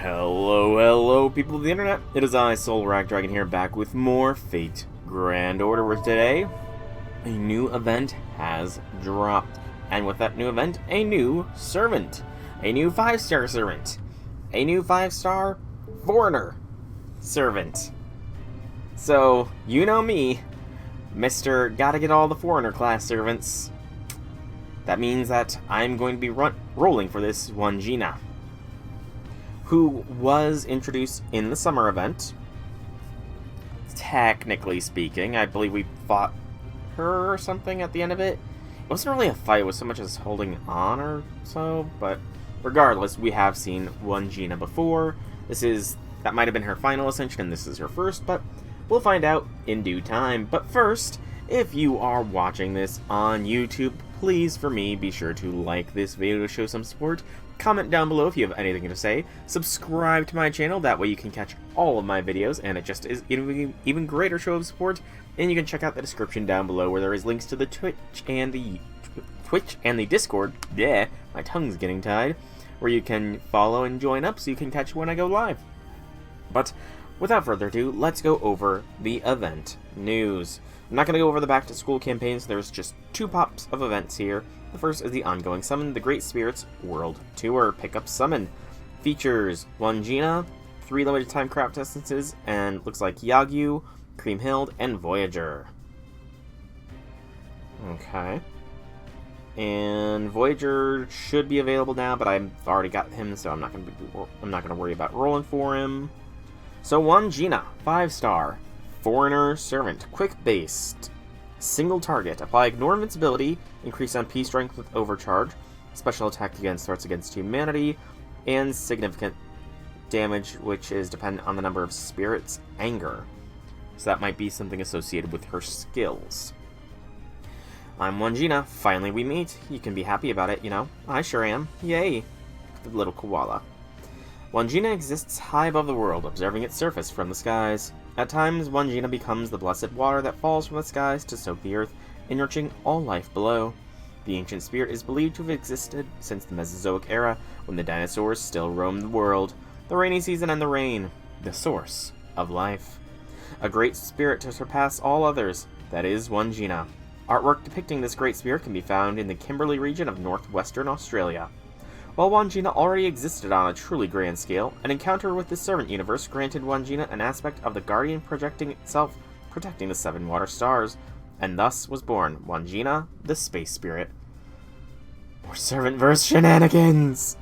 Hello, people of the internet. It is I, Soul Rag Dragon, here, back with more Fate Grand Order. Where today, a new event has dropped, and with that new event, a new servant, a new 5-star servant, a new 5-star foreigner servant. So you know me, Mr. Gotta get all the foreigner class servants. That means that I'm going to be rolling for this Wadjina, who was introduced in the summer event. Technically speaking, I believe we fought her or something at the end of it. It wasn't really a fight, it was so much as holding on or so, but regardless, we have seen Wadjina before. That might have been her final ascension, and this is her first, but we'll find out in due time. But first, if you are watching this on YouTube, please, for me, be sure to like this video to show some support. Comment down below if you have anything to say. Subscribe to my channel, that way you can catch all of my videos, and it just is an even greater show of support. And you can check out the description down below where there is links to the Twitch and the Discord. Yeah, my tongue's getting tied. Where you can follow and join up so you can catch when I go live. But without further ado, let's go over the event news. I'm not going to go over the back-to-school campaigns. There's just 2 pops of events here. The first is the ongoing summon, the Great Spirits World Tour Pickup Summon. Features Wadjina, 3 limited time craft essences, and looks like Yagyu, Creamhild, and Voyager. Okay. And Voyager should be available now, but I've already got him, so I'm not going to worry about rolling for him. So Wadjina, 5-star. Foreigner Servant, quick-based, single target, apply Ignore Invincibility, increase MP strength with Overcharge, special attack against threats against humanity, and significant damage, which is dependent on the number of spirits' anger. So that might be something associated with her skills. I'm Wadjina, finally we meet. You can be happy about it, you know. I sure am. Yay! The little koala. Wadjina exists high above the world, observing its surface from the skies. At times, Wadjina becomes the blessed water that falls from the skies to soak the earth, enriching all life below. The ancient spirit is believed to have existed since the Mesozoic era, when the dinosaurs still roamed the world, the rainy season and the rain, the source of life. A great spirit to surpass all others, that is Wadjina. Artwork depicting this great spirit can be found in the Kimberley region of northwestern Australia. While Wadjina already existed on a truly grand scale, an encounter with the Servant universe granted Wadjina an aspect of the Guardian protecting the 7 water stars, and thus was born Wadjina, the Space Spirit. More Servantverse shenanigans!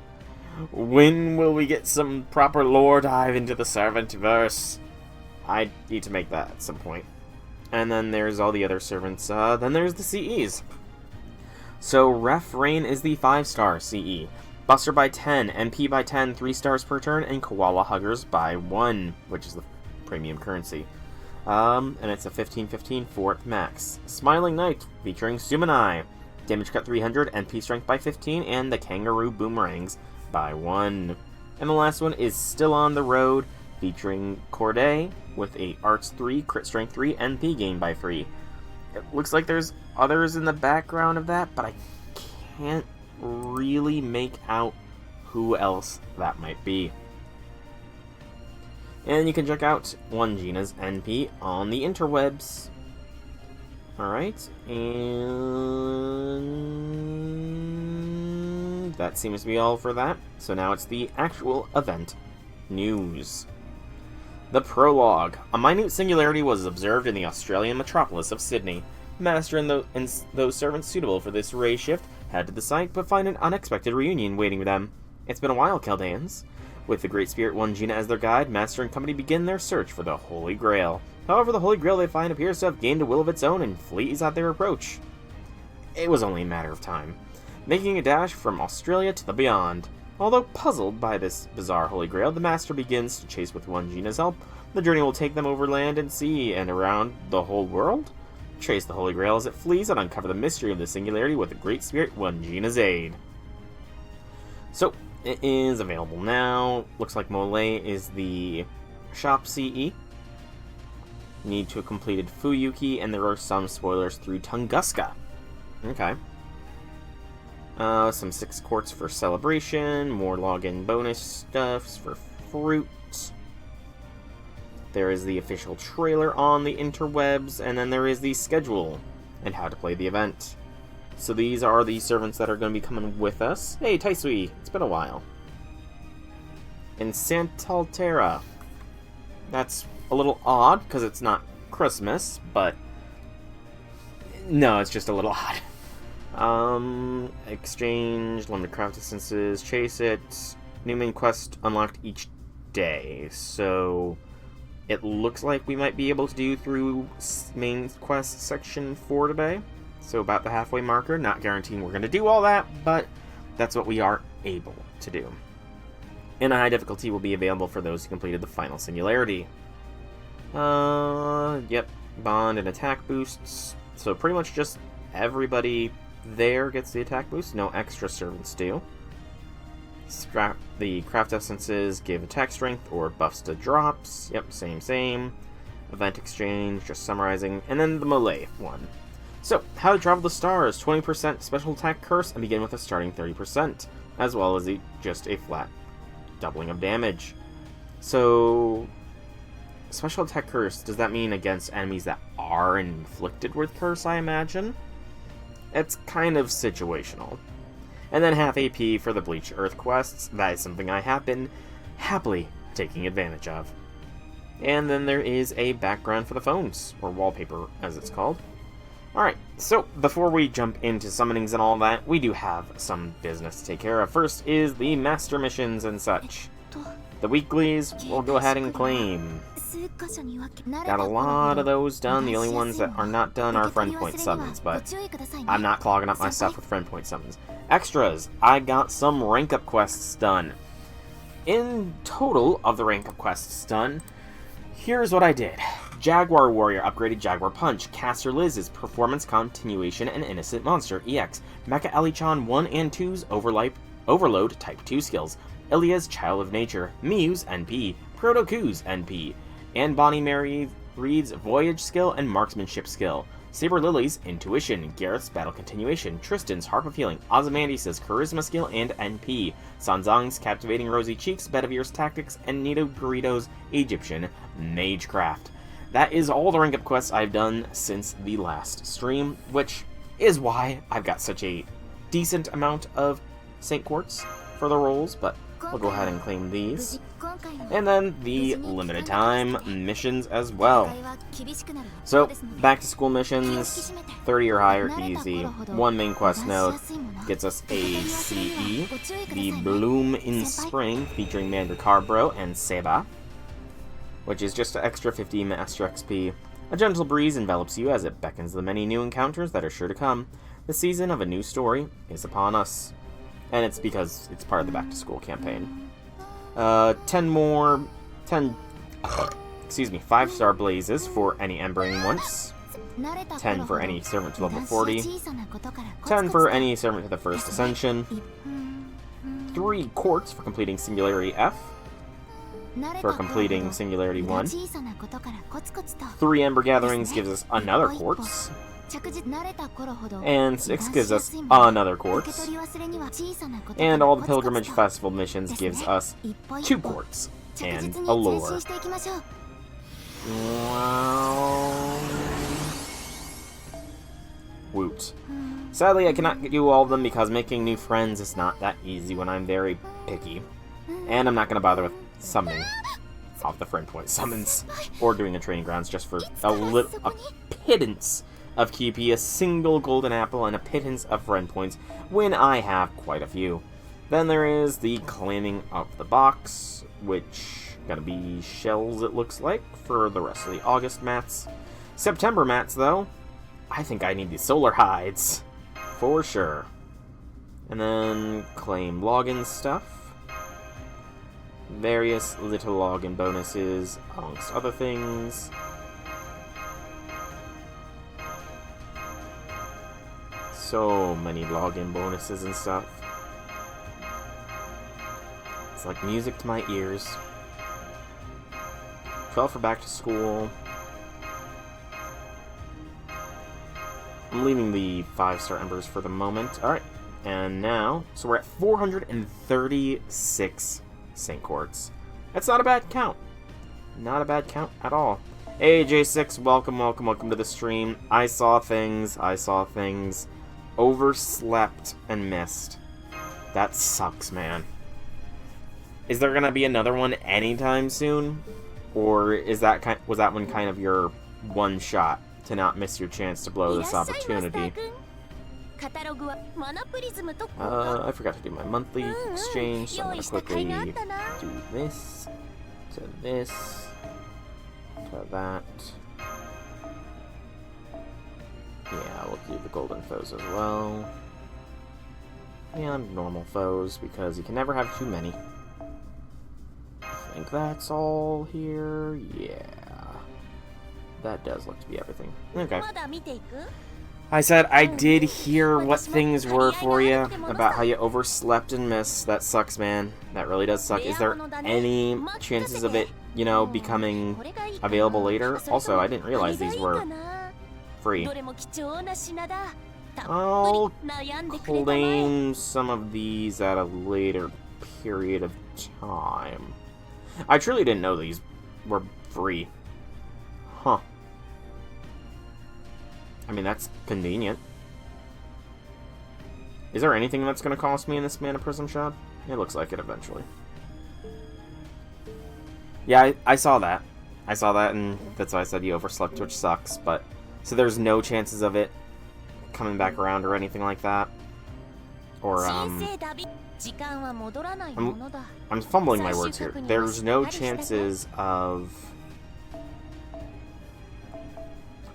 When will we get some proper lore dive into the Servantverse? I need to make that at some point. And then there's all the other servants. Then there's the CEs. So Ref Rain is the 5-star CE. Buster by 10, MP by 10, 3 stars per turn, and Koala Huggers by 1, which is the premium currency. And it's a 15/15 4th max. Smiling Knight, featuring Sumanai. Damage cut 300, MP strength by 15, and the Kangaroo Boomerangs by 1. And the last one is Still on the Road, featuring Corday, with a Arts 3, Crit Strength 3, MP gain by 3. It looks like there's others in the background of that, but I can't really make out who else that might be. And you can check out Wadjina's NP on the interwebs. Alright, and that seems to be all for that. So now it's the actual event news. The prologue. A minute singularity was observed in the Australian metropolis of Sydney. Master and those servants suitable for this ray shift head to the site, but find an unexpected reunion waiting for them. It's been a while, Chaldeans. With the Great Spirit Wadjina as their guide, Master and company begin their search for the Holy Grail. However, the Holy Grail they find appears to have gained a will of its own and flees at their approach. It was only a matter of time, making a dash from Australia to the beyond. Although puzzled by this bizarre Holy Grail, the Master begins to chase with Wadjina's help. The journey will take them over land and sea and around the whole world. Trace the Holy Grail as it flees and uncover the mystery of the singularity with the Great Spirit Wadjina's aid. So, it is available now. Looks like Mole is the shop CE. Need to have completed Fuyuki, and there are some spoilers through Tunguska. Okay. Some 6 quartz for celebration, more login bonus stuffs for fruit. There is the official trailer on the interwebs, and then there is the schedule and how to play the event. So these are the servants that are going to be coming with us. Hey, Taisui, it's been a while. In Santalterra. That's a little odd, because it's not Christmas, but... no, it's just a little odd. Exchange, limited craft distances, chase it. New main quest unlocked each day, so... it looks like we might be able to do through main quest section 4 today. So about the halfway marker. Not guaranteeing we're going to do all that, but that's what we are able to do. And a high difficulty will be available for those who completed the final singularity. Yep. Bond and attack boosts. So pretty much just everybody there gets the attack boost. No extra servants do. The craft essences give attack strength or buffs to drops. Yep, same. Event exchange, just summarizing. And then the melee one. So, how to travel the stars. 20% special attack curse and begin with a starting 30%. As well as just a flat doubling of damage. So, special attack curse, does that mean against enemies that are inflicted with curse, I imagine? It's kind of situational. And then half AP for the Bleach Earth quests. That is something I have been happily taking advantage of. And then there is a background for the phones, or wallpaper as it's called. Alright, so before we jump into summonings and all that, we do have some business to take care of. First is the master missions and such. The weeklies, we'll go ahead and claim. Got a lot of those done. The only ones that are not done are friend point summons, but I'm not clogging up my stuff with friend point summons. Extras, I got some rank up quests done. In total of the rank up quests done, here's what I did. Jaguar Warrior upgraded Jaguar Punch. Caster Liz's Performance Continuation and Innocent Monster EX. Mecha Elichan 1 and 2's Overload Type 2 skills. Ilia's Child of Nature. Mew's NP. Protoku's NP. And Bonnie Mary Reed's Voyage skill and Marksmanship skill. Saber Lily's Intuition, Gareth's Battle Continuation, Tristan's Harp of Healing, Ozymandias' Charisma skill and NP, Sanzang's Captivating Rosy Cheeks, Bedivere's Tactics, and Nito Garrido's Egyptian Magecraft. That is all the rank up quests I've done since the last stream, which is why I've got such a decent amount of Saint Quartz for the rolls, but we'll go ahead and claim these. And then the limited time missions as well. So, back to school missions, 30 or higher, easy. One main quest node gets us a CE. The Bloom in Spring, featuring Mandracarbro and Seba, which is just an extra 50 Master XP. A gentle breeze envelops you as it beckons the many new encounters that are sure to come. The season of a new story is upon us. And it's because it's part of the back-to-school campaign. 5-star blazes for any Embering once. 10 for any servant to level 40. 10 for any servant to the first ascension. 3 quartz for completing Singularity F. For completing Singularity 1. 3 Ember Gatherings gives us another quartz. And 6 gives us another quartz. And all the Pilgrimage Festival missions gives us 2 quartz and a lore. Wow. Woot. Sadly, I cannot do all of them because making new friends is not that easy when I'm very picky. And I'm not going to bother with summoning off the friend point summons or doing the training grounds just for a pittance of QP, a single golden apple, and a pittance of friend points when I have quite a few. Then there is the claiming of the box, which gonna be shells it looks like for the rest of the August mats. September mats though, I think I need the solar hides for sure. And then claim login stuff. Various little login bonuses amongst other things. So many login bonuses and stuff. It's like music to my ears. 12 for back to school. I'm leaving the 5-star embers for the moment. Alright, and now, so we're at 436 Saint Quartz. That's not a bad count. Not a bad count at all. Hey, J6, welcome, welcome, welcome to the stream. I saw things. Overslept and missed. That sucks, man. Is there gonna be another one anytime soon? Or is that was that one kind of your one shot to not miss your chance to blow this opportunity? I forgot to do my monthly exchange, so I'm gonna quickly do this, to this, to that. Yeah, we'll do the golden foes as well. And normal foes, because you can never have too many. I think that's all here. Yeah. That does look to be everything. Okay. I said I did hear what things were for you, about how you overslept and missed. That sucks, man. That really does suck. Is there any chances of it, you know, becoming available later? Also, I didn't realize these were free. I'll claim some of these at a later period of time. I truly didn't know these were free. Huh. I mean, that's convenient. Is there anything that's going to cost me in this Mana Prism shop? It looks like it eventually. Yeah, I saw that. I saw that, and that's why I said you overslept, which sucks, but... So there's no chances of it coming back around or anything like that? Or, I'm fumbling my words here. There's no chances of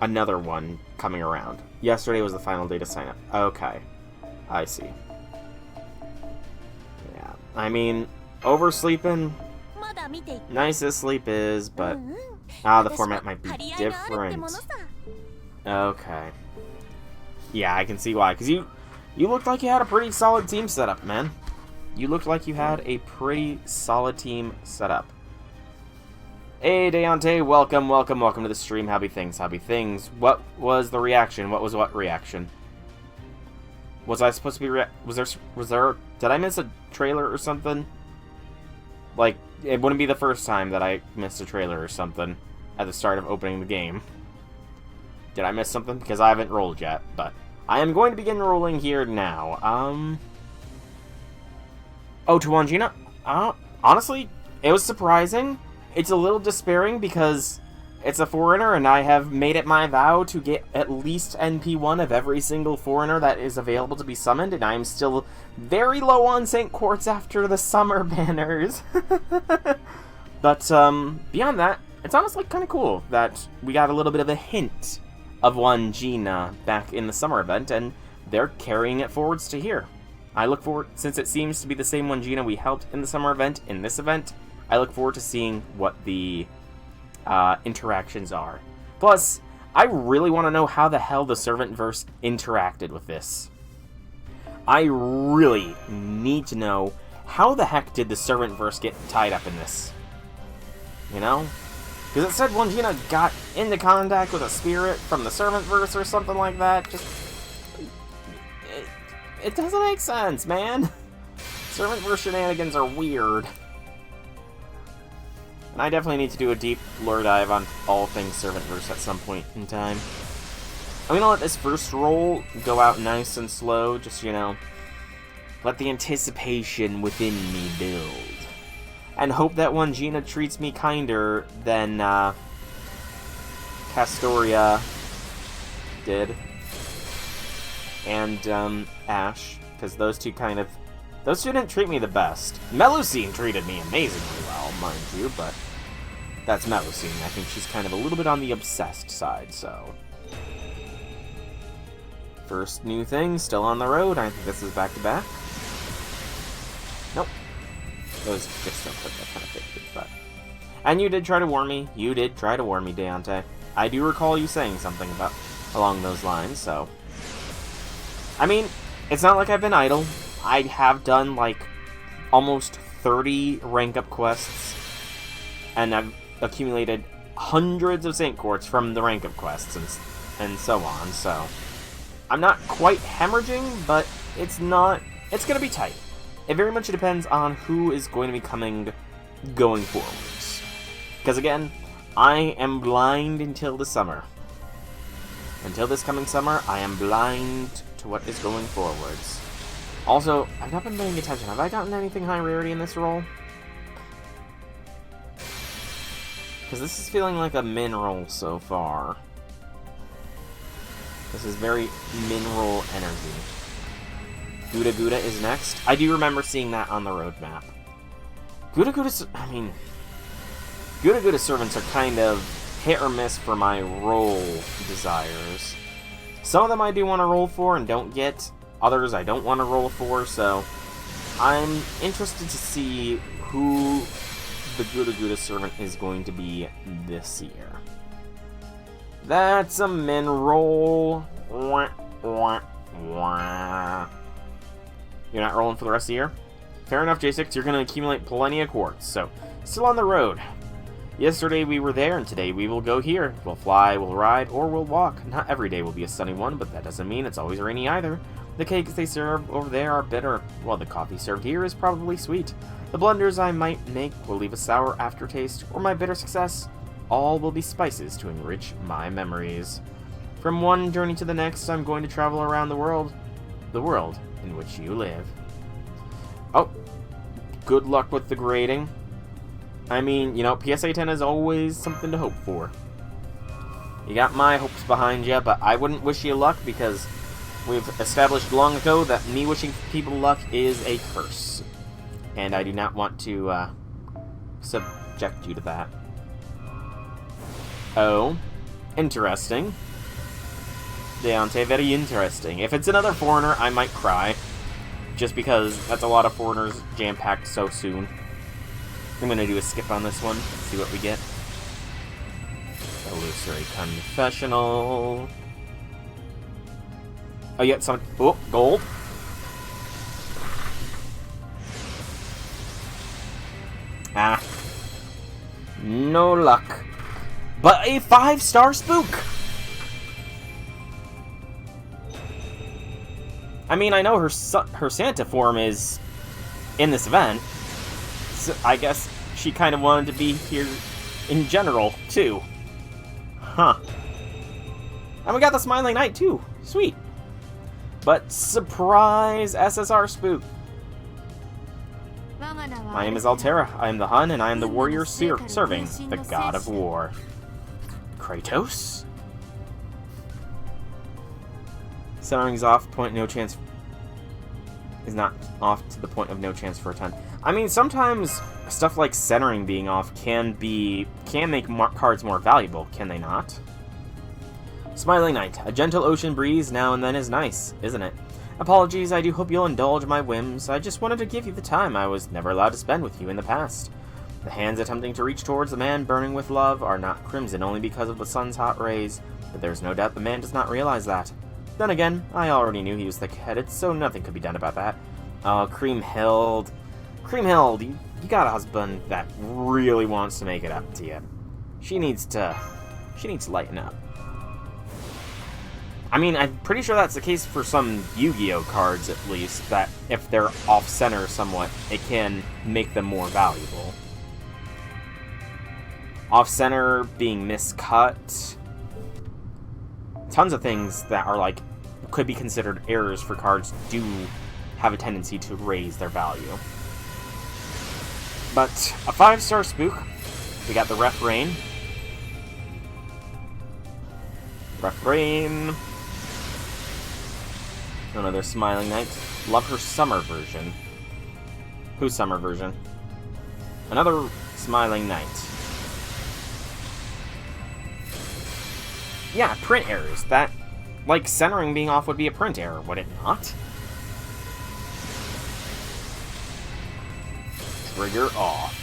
another one coming around. Yesterday was the final day to sign up. Okay. I see. Yeah. I mean, oversleeping, nice as sleep is, but... the format might be different. Okay. Yeah, I can see why. Because you looked like you had a pretty solid team setup, man. You looked like you had a pretty solid team setup. Hey, Deontay, welcome, welcome, welcome to the stream. Happy things, happy things. What was the reaction? What was what reaction? Was I supposed to be was there, did I miss a trailer or something? Like, it wouldn't be the first time that I missed a trailer or something at the start of opening the game. Did I miss something? Because I haven't rolled yet, but I am going to begin rolling here now. Oh, to Wadjina? Honestly, it was surprising. It's a little despairing because it's a foreigner, and I have made it my vow to get at least NP1 of every single foreigner that is available to be summoned, and I'm still very low on St. Quartz after the summer banners. But, beyond that, it's honestly kind of cool that we got a little bit of a hint of Wadjina back in the summer event, and they're carrying it forwards to here. I look forward, since it seems to be the same Wadjina we helped in the summer event, in this event, I look forward to seeing what the interactions are. Plus, I really want to know how the hell the Servtantverse interacted with this. I really need to know how the heck did the Servtantverse get tied up in this. You know? Because it said Wadjina got into contact with a spirit from the Servtantverse or something like that. Just... It doesn't make sense, man. Servtantverse shenanigans are weird. And I definitely need to do a deep lore dive on all things Servtantverse at some point in time. I'm gonna let this first roll go out nice and slow, just, you know, let the anticipation within me build. And hope that Wadjina treats me kinder than Castoria did. And Ash, because those two didn't treat me the best. Melusine treated me amazingly well, mind you, but that's Melusine. I think she's kind of a little bit on the obsessed side, so. First new thing, still on the road. I think this is back-to-back. Nope. Those just don't put that kind of figured, but. And you did try to warn me. You did try to warn me, Deontay. I do recall you saying something about along those lines, so. I mean, it's not like I've been idle. I have done, like, almost 30 rank-up quests, and I've accumulated hundreds of St. Quartz from the rank-up quests, and so on, so... I'm not quite hemorrhaging, but it's gonna be tight. It very much depends on who is going to be coming going forwards. Because again, I am blind until the summer. Until this coming summer, I am blind to what is going forwards. Also, I've not been paying attention. Have I gotten anything high rarity in this roll? Because this is feeling like a min roll so far. This is very mineral energy. Gouda Gouda is next. I do remember seeing that on the roadmap. Gouda Gouda servants are kind of hit or miss for my roll desires. Some of them I do want to roll for and don't get. Others I don't want to roll for, so I'm interested to see who the Gouda Gouda servant is going to be this year. That's a min roll. Wah, wah, wah. You're not rolling for the rest of the year? Fair enough, J6. You're going to accumulate plenty of quartz, so still on the road. Yesterday we were there, and today we will go here. We'll fly, we'll ride, or we'll walk. Not every day will be a sunny one, but that doesn't mean it's always rainy either. The cakes they serve over there are bitter, while the coffee served here is probably sweet. The blunders I might make will leave a sour aftertaste, or my bitter success. All will be spices to enrich my memories. From one journey to the next, I'm going to travel around the world in which you live. Oh, good luck with the grading. I mean, you know, PSA 10 is always something to hope for. You got my hopes behind you, but I wouldn't wish you luck because we've established long ago that me wishing people luck is a curse. And I do not want to subject you to that. Oh, interesting. Deontay, very interesting. If it's another foreigner, I might cry. Just because that's a lot of foreigners jam-packed so soon. I'm going to do a skip on this one, see what we get. Illusory Confessional. Oh, yeah, some... Oh, gold. Ah. No luck. But a 5-star spook! I mean, I know her Santa form is in this event, so I guess she kind of wanted to be here in general, too. Huh. And we got the Smiling Knight, too. Sweet. But surprise SSR spook. My name is Altera. I am the Hun, and I am the warrior serving the god of war. Kratos? Centering's off, point no chance is not off to the point of no chance for a 10. I mean, sometimes stuff like centering being off can make cards more valuable, can they not? Smiling Knight. A gentle ocean breeze now and then is nice, isn't it? Apologies, I do hope you'll indulge my whims. I just wanted to give you the time I was never allowed to spend with you in the past. The hands attempting to reach towards the man burning with love are not crimson only because of the sun's hot rays, but there's no doubt the man does not realize that. Then again, I already knew he was thick-headed, so nothing could be done about that. Oh, Creamhild. Creamhild, you got a husband that really wants to make it up to you. She needs to lighten up. I mean, I'm pretty sure that's the case for some Yu-Gi-Oh cards, at least, that if they're off-center somewhat, it can make them more valuable. Off-center, being miscut. Tons of things that are, like, could be considered errors for cards do have a tendency to raise their value. But a 5-star spook. We got the Ref Rain. Ref Rain. Another Smiling Knight. Love her summer version. Whose summer version? Another Smiling Knight. Yeah, print errors. That, like, centering being off would be a print error, would it not? Trigger off.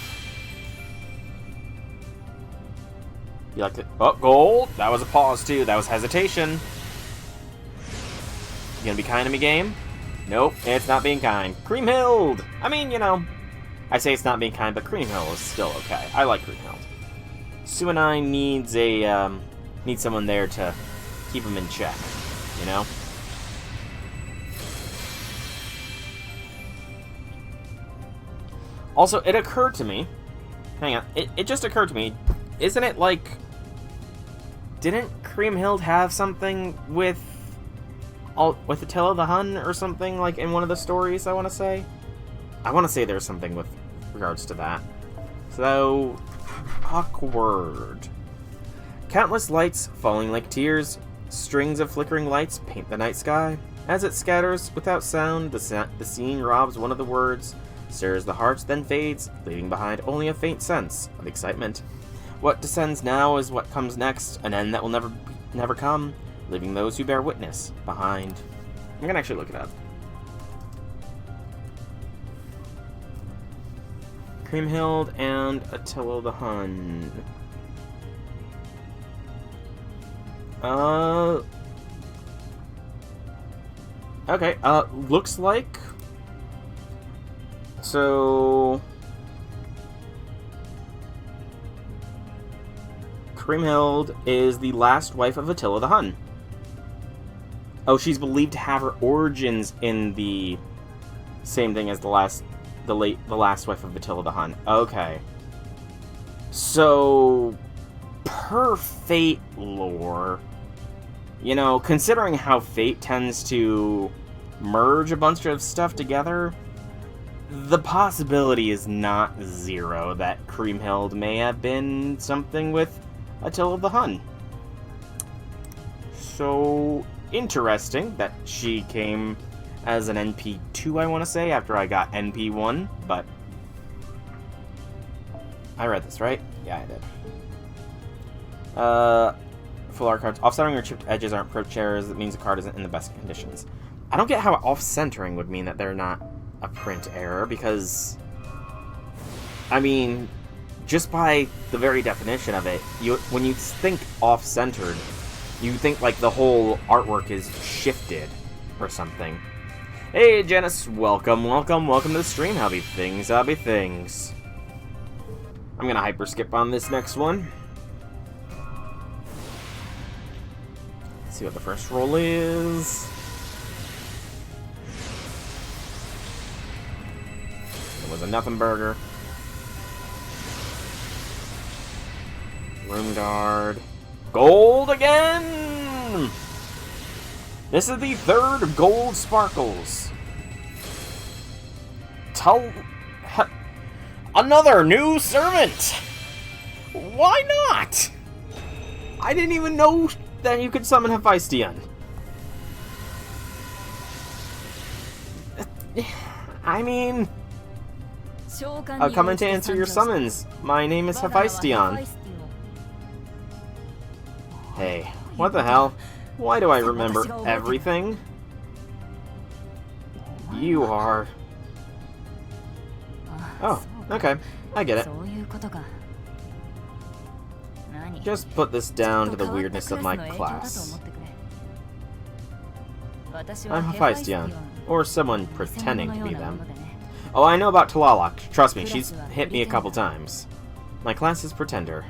You like it? Oh, gold! That was a pause, too. That was hesitation. You gonna be kind to me, game? Nope, it's not being kind. Creamhild! I mean, you know, I say it's not being kind, but Creamhild is still okay. I like Creamhild. Suinai needs a, needs someone there to keep him in check, you know? Also, it occurred to me, Hang on. It just occurred to me. Isn't it like... Didn't Kriemhild have something with Attila the Hun or something, like, in one of the stories, I want to say? I want to say there's something with regards to that. So... awkward. Countless lights falling like tears. Strings of flickering lights paint the night sky. As it scatters without sound, the scene robs one of the words, stirs the heart, then fades, leaving behind only a faint sense of excitement. What descends now is what comes next, an end that will never come, leaving those who bear witness behind. I'm gonna actually look it up. Kriemhild and Attila the Hun. Okay, looks like... So... Kriemhild is the last wife of Attila the Hun. Oh, she's believed to have her origins in the same thing as the last wife of Attila the Hun. Okay. So, per Fate lore, you know, considering how Fate tends to merge a bunch of stuff together, the possibility is not zero that Kriemhild may have been something with Attila the Hun. So, interesting that she came as an NP2, I want to say, after I got NP1, but... I read this, right? Yeah, I did. Full art cards. Off-centering or chipped edges aren't approach errors. That means the card isn't in the best conditions. I don't get how off-centering would mean that they're not a print error, because... I mean, just by the very definition of it, when you think off-centered, you think like the whole artwork is shifted or something. Hey, Janice, welcome to the stream. How be things, I'm gonna hyper skip on this next one. Let's see what the first roll is. It was a nothing burger. Room guard. Gold again! This is the third gold sparkles. Another new servant! Why not? I didn't even know that you could summon Hephaestion. I mean... I'll come in to answer your summons. My name is Hephaestion. Hey, what the hell? Why do I remember everything? You are... Oh, okay. I get it. Just put this down to the weirdness of my class. I'm Hephaestion, or someone pretending to be them. Oh, I know about Talalak. Trust me, she's hit me a couple times. My class is Pretender.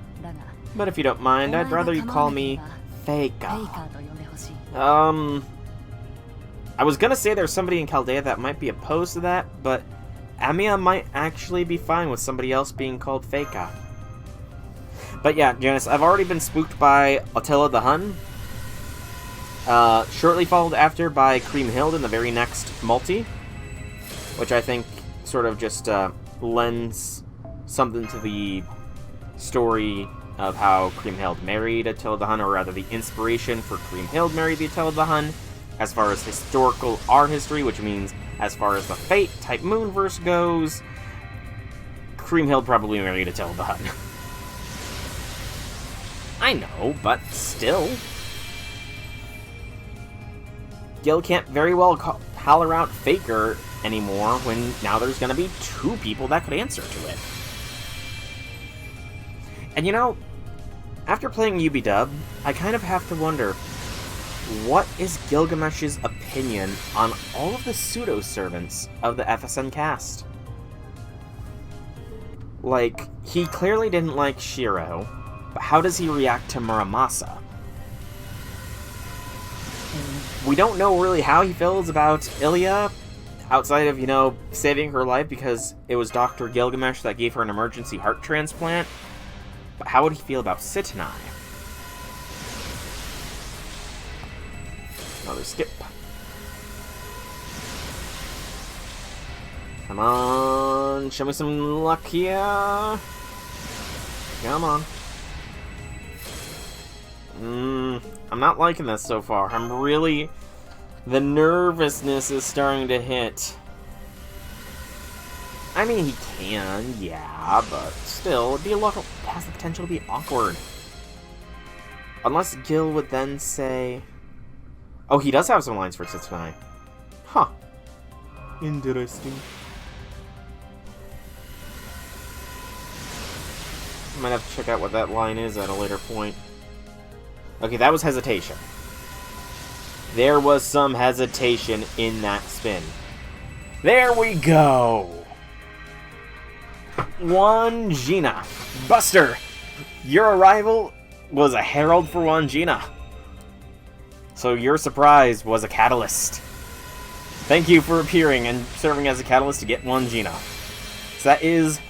But if you don't mind, I'd rather you call me Feika. I was gonna say there's somebody in Chaldea that might be opposed to that, but Amia might actually be fine with somebody else being called Feika. But yeah, Janice, I've already been spooked by Attila the Hun. Shortly followed after by Kriemhild in the very next multi, which I think sort of just lends something to the story of how Kriemhild married Attila the Hun, or rather the inspiration for Kriemhild married the Attila the Hun, as far as historical art history, which means as far as the Fate-type Moonverse goes, Kriemhild probably married Attila the Hun. I know, but still. Gil can't very well holler out Faker anymore when now there's gonna be two people that could answer to it. And you know, after playing UB-Dub, I kind of have to wonder, what is Gilgamesh's opinion on all of the pseudo-servants of the FSN cast? Like, he clearly didn't like Shiro, but how does he react to Muramasa? We don't know really how he feels about Ilya. Outside of, you know, saving her life because it was Dr. Gilgamesh that gave her an emergency heart transplant. But how would he feel about Sitanai? Another skip. Come on, show me some luck here. Come on. I'm not liking this so far. I'm really... The nervousness is starting to hit. I mean, he can, yeah, but still, it'd be a lot. It has the potential to be awkward. Unless Gil would then say... Oh, he does have some lines for Sitanai. Huh. Interesting. I might have to check out what that line is at a later point. Okay, that was hesitation. There was some hesitation in that spin. There we go! Wadjina. Buster! Your arrival was a herald for Wadjina. So your surprise was a catalyst. Thank you for appearing and serving as a catalyst to get Wadjina. So that is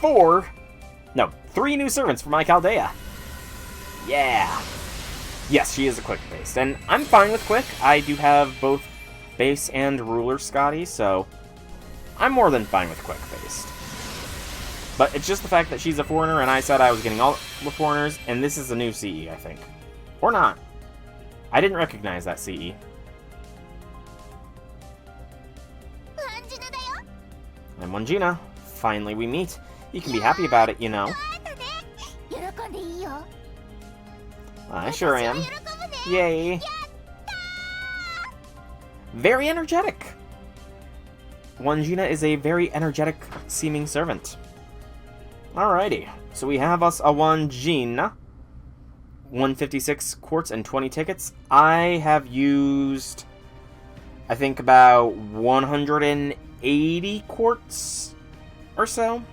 3 new servants for my Chaldea. Yeah! Yes, she is a quick based, and I'm fine with quick. I do have both base and ruler Scotty, so I'm more than fine with quick based. But it's just the fact that she's a foreigner, and I said I was getting all the foreigners, and this is a new CE, I think. Or not. I didn't recognize that CE. I'm Wadjina. Finally we meet. You can be happy about it, you know. I sure am. Yay! Very energetic! Wadjina is a very energetic seeming servant. Alrighty, so we have us a Wadjina. 156 quartz and 20 tickets. I have used, I think, about 180 quartz or so.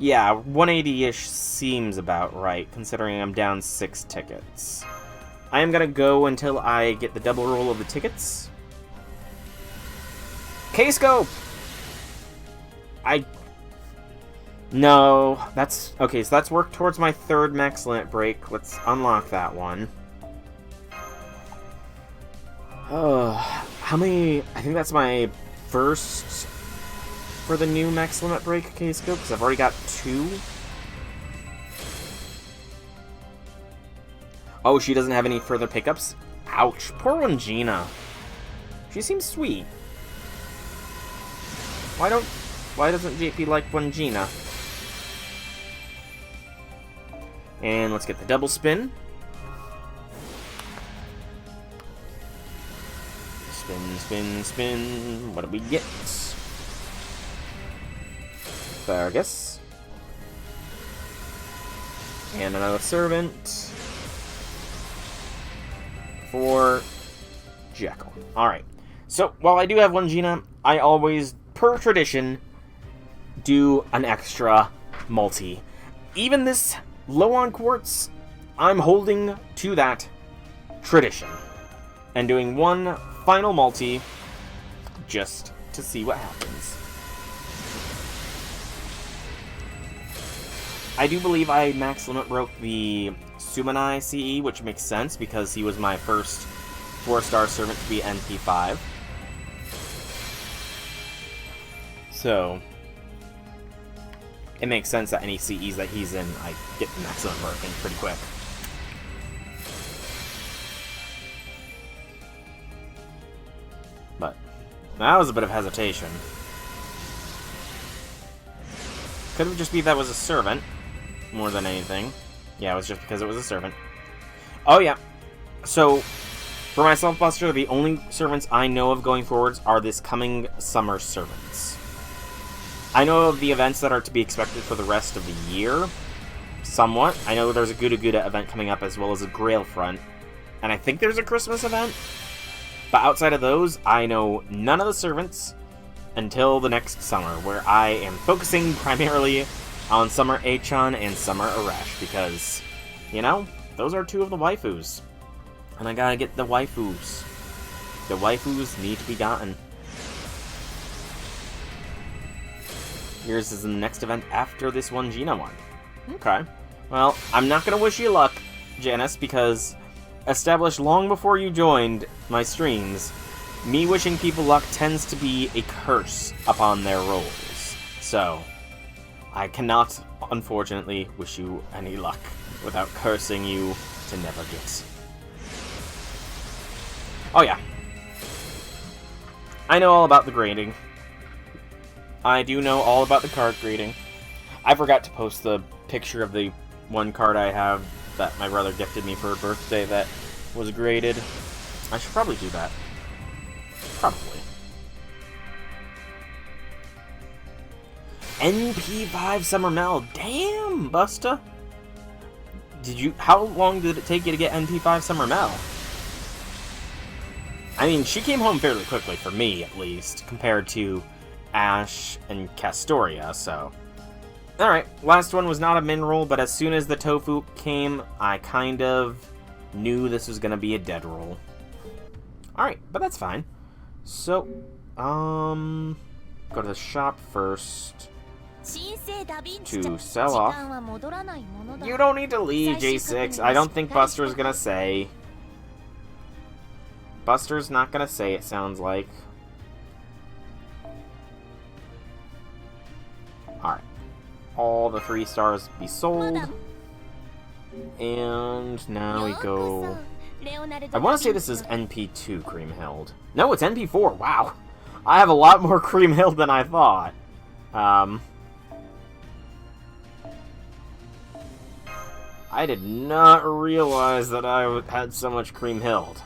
Yeah, 180-ish seems about right, considering I'm down 6 tickets. I am gonna go until I get the double roll of the tickets. K-scope! No, that's... Okay, so that's work towards my 3rd max limit break. Let's unlock that one. How many... I think that's my first... for the new max limit break K-scope, because I've already got 2. Oh, she doesn't have any further pickups? Ouch. Poor Wadjina. She seems sweet. Why doesn't JP like Wadjina? And let's get the double spin. Spin, spin, spin. What do we get? Asparagus. And another servant. For Jekyll. Alright. So, while I do have Wadjina, I always, per tradition, do an extra multi. Even this low on quartz, I'm holding to that tradition. And doing one final multi just to see what happens. I do believe I max limit broke the Sumanai CE, which makes sense because he was my first 4-star servant to be NP5. So, it makes sense that any CEs that he's in, I get the max limit broken pretty quick. But, that was a bit of hesitation. Could have just be that was a servant, more than anything. Yeah, it was just because it was a servant. Oh yeah, so, for myself, Buster, the only servants I know of going forwards are this coming summer servants. I know of the events that are to be expected for the rest of the year, somewhat. I know there's a Guda Guda event coming up, as well as a Grail Front, and I think there's a Christmas event. But outside of those, I know none of the servants until the next summer, where I am focusing primarily on Summer Achan and Summer Arash, because, you know, those are 2 of the waifus. And I gotta get the waifus. The waifus need to be gotten. Yours is in the next event after this Wadjina one. Okay. Well, I'm not going to wish you luck, Janice, because established long before you joined my streams, me wishing people luck tends to be a curse upon their rolls. So, I cannot, unfortunately, wish you any luck without cursing you to never get. Oh yeah. I know all about the grading. I do know all about the card grading. I forgot to post the picture of the one card I have that my brother gifted me for a birthday that was graded. I should probably do that. Probably. NP5 Summer Mel. Damn, Busta. How long did it take you to get NP5 Summer Mel? I mean, she came home fairly quickly, for me at least, compared to Ash and Castoria, so... Alright, last one was not a min roll, but as soon as the tofu came, I kind of knew this was going to be a dead roll. Alright, but that's fine. So, go to the shop first to sell off. You don't need to leave, J6. I don't think Buster's going to say. Buster's not going to say, it sounds like. Alright. All the 3 stars be sold. And now we go... I want to say this is NP2 Creamhild. No, it's NP4. Wow. I have a lot more Creamhild than I thought. I did not realize that I had so much Creamhild.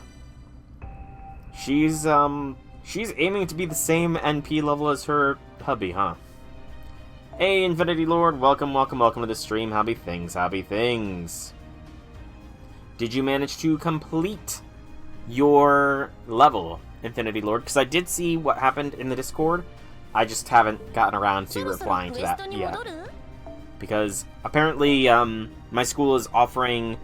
She's aiming to be the same NP level as her hubby, huh? Hey, Infinity Lord, welcome to the stream. Hobby things. Did you manage to complete your level, Infinity Lord? Because I did see what happened in the Discord. I just haven't gotten around to replying to that yet. Because apparently, my school is offering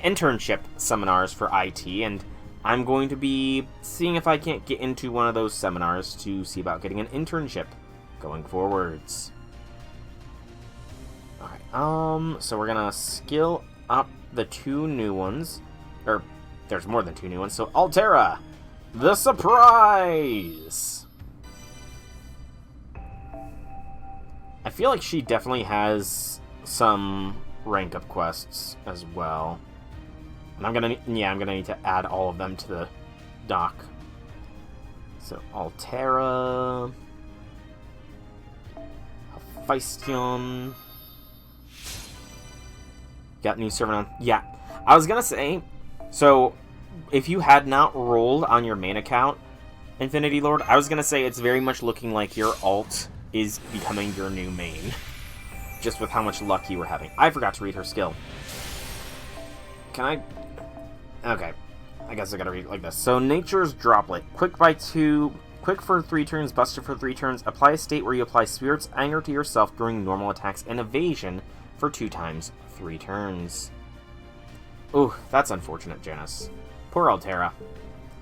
internship seminars for IT, and I'm going to be seeing if I can't get into one of those seminars to see about getting an internship going forwards. Alright, so we're gonna skill up the 2 new ones. Or, there's more than 2 new ones. So, Altera! The surprise! I feel like she definitely has some rank up quests as well. And I'm gonna need to add all of them to the dock. So, Altera... Hephaestion... Got new servant on... Yeah, I was gonna say, so, if you had not rolled on your main account, Infinity Lord, I was gonna say it's very much looking like your alt is becoming your new main. Just with how much luck you were having. I forgot to read her skill. Can I... Okay. I guess I gotta read it like this. So, Nature's Droplet. Quick by 2... Quick for 3 turns, Buster for 3 turns. Apply a state where you apply Spirit's Anger to yourself during normal attacks and evasion for 2 times 3 turns. Ooh, that's unfortunate, Janice. Poor Altera.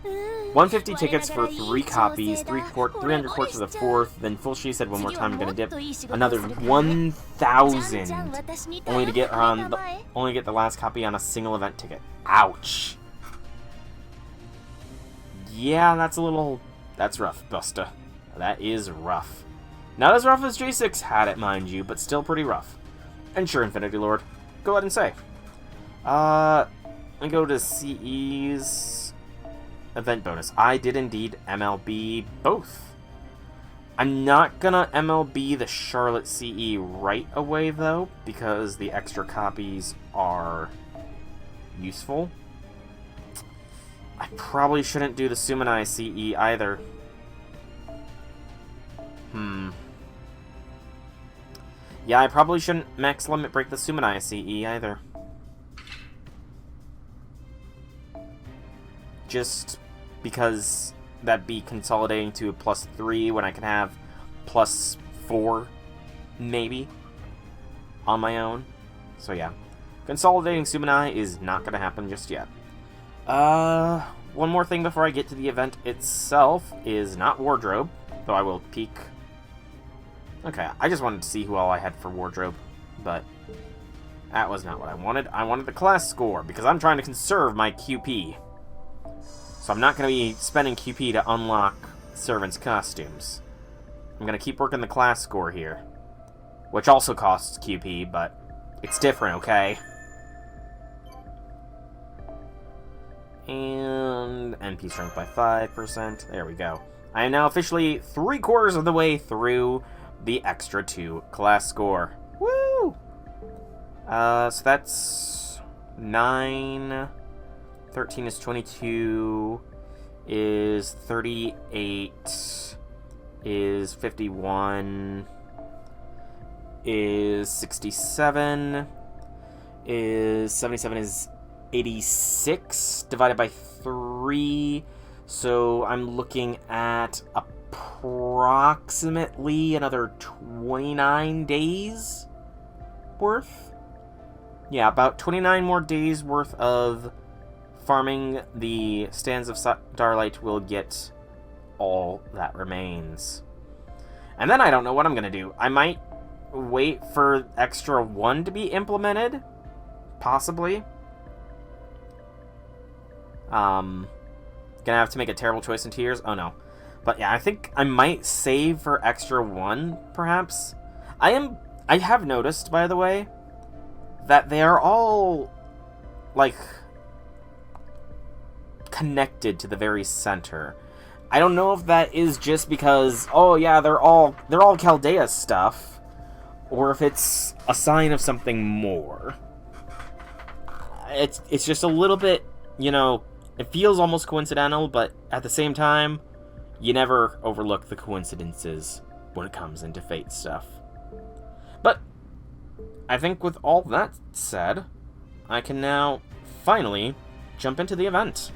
150 tickets for 3 copies, 300 quartz for the 4th, then full she said one more time, I'm gonna dip another 1,000 only to get the last copy on a single event ticket. Ouch. Yeah, that's rough, Busta. That is rough. Not as rough as J6 had it, mind you, but still pretty rough. And sure, Infinity Lord, go ahead and say. Let me go to CE's event bonus. I did indeed MLB both. I'm not gonna MLB the Charlotte CE right away, though, because the extra copies are useful. I probably shouldn't do the Sumanai CE either. Yeah, I probably shouldn't max limit break the Sumanai CE either. Just because that'd be consolidating to a +3 when I can have +4, maybe, on my own. So yeah, consolidating Sumanai is not going to happen just yet. One more thing before I get to the event itself is not wardrobe, though I will peek Okay, I just wanted to see who all I had for wardrobe, but that was not what I wanted. I wanted the class score, because I'm trying to conserve my QP. So I'm not going to be spending QP to unlock servants' costumes. I'm going to keep working the class score here, which also costs QP, but it's different, okay? And NP strength by 5%. There we go. I am now officially 3/4 of the way through the extra 2 class score. Woo! So that's 9. 13 is 22. Is 38. Is 51. Is 67. Is 77 is 86 divided by 3. So I'm looking at approximately another 29 days worth. Yeah, about 29 more days worth of farming the Stands of Starlight will get all that remains. And then I don't know what I'm going to do. I might wait for extra 1 to be implemented. Possibly. Gonna have to make a terrible choice in 2 years. Oh no. But yeah, I think I might save for extra 1, perhaps. I have noticed, by the way, that they are all, like, connected to the very center. I don't know if that is just because, oh yeah, they're all Chaldea stuff, or if it's a sign of something more. It's just a little bit, you know, it feels almost coincidental, but at the same time, you never overlook the coincidences when it comes into Fate stuff. But I think with all that said, I can now finally jump into the event.